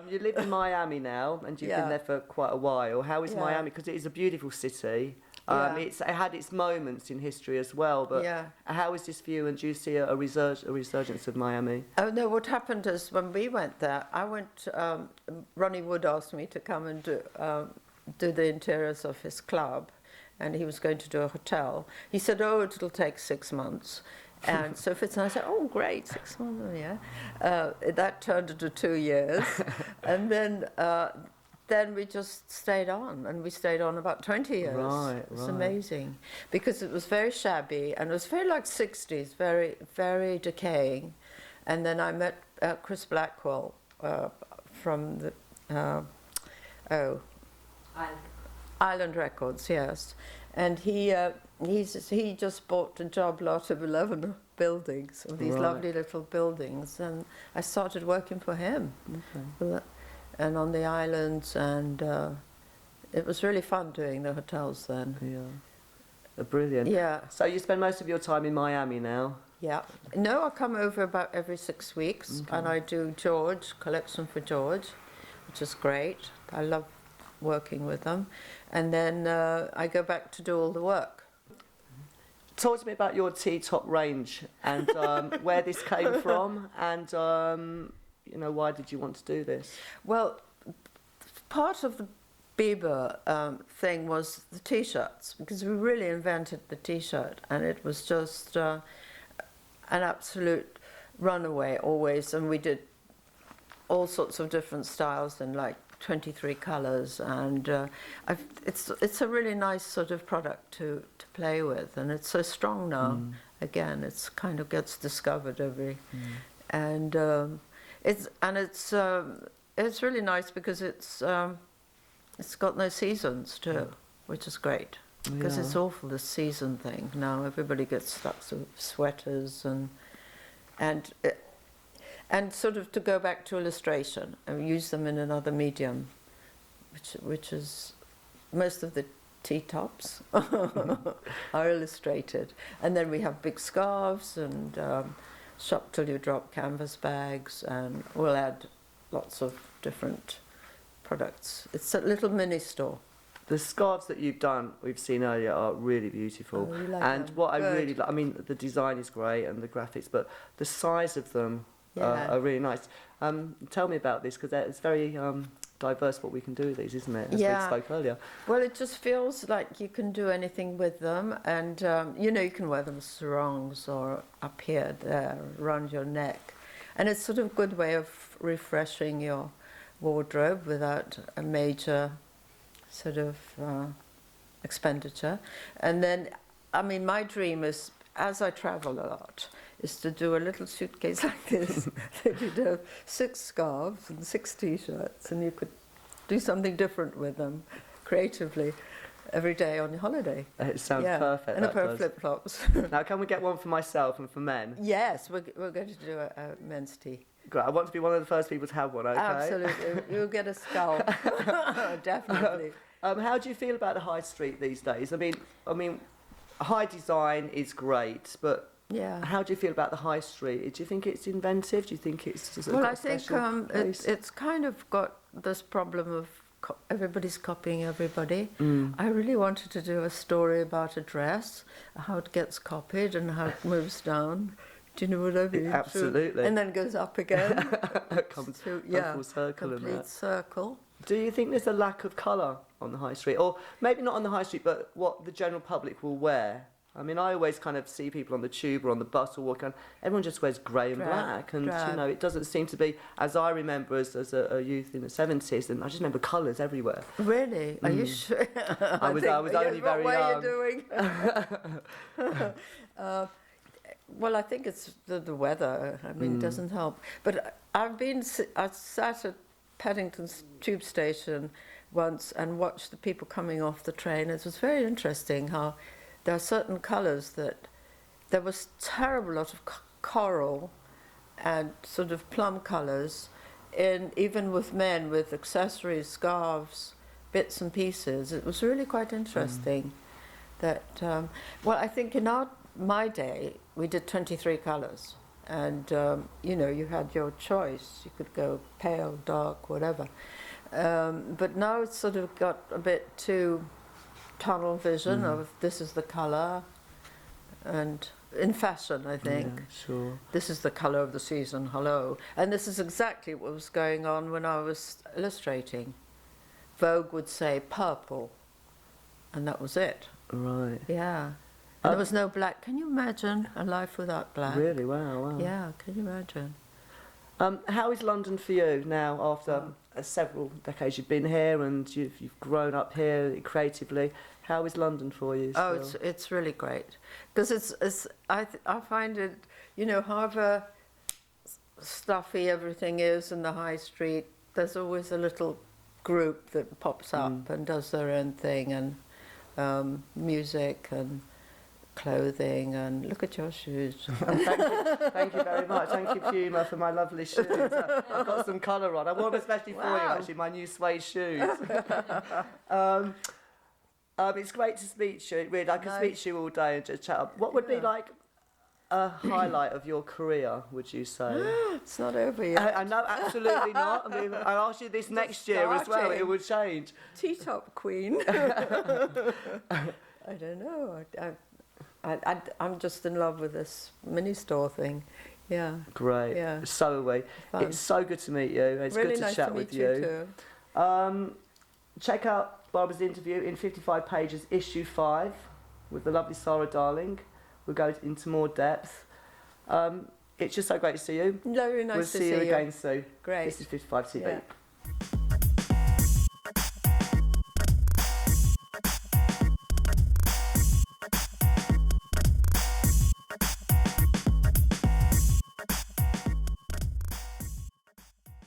You live in Miami now, and you've been there for quite a while. How is Miami? Because it is a beautiful city. It had its moments in history as well, but how is this for you? And do you see a resurgence of Miami? Oh no, what happened is when we went there, Ronnie Wood asked me to come and do the interiors of his club, and he was going to do a hotel. He said, oh, it'll take 6 months. And so Fitz and I said, oh, great, 6 months, that turned into 2 years. And then we just stayed on, and we stayed on about 20 years. Right. It's amazing, because it was very shabby, and it was very like 60s, very, very decaying. And then I met Chris Blackwell from the, Island Records, yes. And he just bought a job lot of 11 buildings, of these lovely little buildings, and I started working for him. Okay. And on the islands, and it was really fun doing the hotels then. Yeah, brilliant. Yeah. So you spend most of your time in Miami now? Yeah. No, I come over about every 6 weeks, and I do collection for George, which is great. I love working with them. And then I go back to do all the work. Talk to me about your T-top range, and where this came from, and why did you want to do this? Well, part of the Biba thing was the T-shirts, because we really invented the T-shirt, and it was just an absolute runaway always, and we did all sorts of different styles in like 23 colours, and it's a really nice sort of product to play with, and it's so strong now. Again, it's kind of gets discovered and it's really nice because it's got no seasons too, which is great, because it's awful, this season thing now. Everybody gets stuck with sweaters and sort of to go back to illustration and use them in another medium, which is most of the T-tops are illustrated. And then we have big scarves and shop till you drop canvas bags, and we'll add lots of different products. It's a little mini store. The scarves that you've done, we've seen earlier, are really beautiful. Oh, you like and them? what Good. I really like, I mean, the design is great and the graphics, but the size of them are really nice. Tell me about this, because it's very diverse what we can do with these, isn't it? As we spoke earlier. Well, it just feels like you can do anything with them, and you can wear them as sarongs or up here, there, around your neck, and it's sort of a good way of refreshing your wardrobe without a major sort of expenditure. And then, I mean, my dream is, as I travel a lot, is to do a little suitcase like this that you'd have 6 scarves and 6 T-shirts, and you could do something different with them creatively every day on your holiday. It sounds perfect. And a pair of flip-flops. Now, can we get one for myself and for men? Yes, we're going to do a men's tee. Great. I want to be one of the first people to have one, okay? Absolutely. You'll get a skull. Definitely. How do you feel about the high street these days? I mean, high design is great, but how do you feel about the high street? Do you think it's inventive? Do you think it's just I think it's kind of got this problem of everybody's copying everybody. I really wanted to do a story about a dress, how it gets copied and how it moves down. Do you know what I mean? Absolutely. And then goes up again. Comes full circle. Complete circle. Do you think there's a lack of colour on the high street? Or maybe not on the high street, but what the general public will wear? I mean, I always kind of see people on the tube or on the bus or walk on, everyone just wears grey and black, and it doesn't seem to be, as I remember as a youth in the 70s, and I just remember colours everywhere. Really? Are you sure? I was only very young. What are you doing? Well, I think it's the weather. I mean, it doesn't help. But I sat at Paddington's tube station once and watched the people coming off the train. It was very interesting how there are certain colours that there was terrible lot of coral and sort of plum colours, even with men with accessories, scarves, bits and pieces. It was really quite interesting. That I think in my day we did 23 colours, and you know, you had your choice. You could go pale, dark, whatever. But now it's sort of got a bit too tunnel vision of this is the colour, and in fashion, I think. Yeah, sure. This is the colour of the season, hello. And this is exactly what was going on when I was illustrating. Vogue would say purple, and that was it. Right. Yeah. And there was no black. Can you imagine a life without black? Really? Wow, wow. Yeah, can you imagine? How is London for you now after several decades you've been here and you've grown up here creatively? How is London for you still? Oh, it's really great. Because I find it, you know, however stuffy everything is in the high street, there's always a little group that pops up and does their own thing, and music and clothing, and look at your shoes. Thank you very much. Thank you, Puma, for my lovely shoes. I've got some colour on. I wore them especially for you, actually, my new suede shoes. It's great to speak to you. Really, I could speak to you all day and just chat up. What would be like a highlight of your career, would you say? It's not over yet. I know, absolutely not. I mean, I'll ask you this next year as well. It would change. T-top queen. I don't know. I'm just in love with this mini store thing. Yeah. Great. Yeah. So are we. Fun. It's so good to meet you. It's really good to nice chat to with meet you. Too. Check out Barbara's interview in 55 pages, issue 5, with the lovely Sarah Darling. We'll go into more depth. It's just so great to see you. Very nice we'll to see you you again soon. Great. This is 55 TV. Yeah.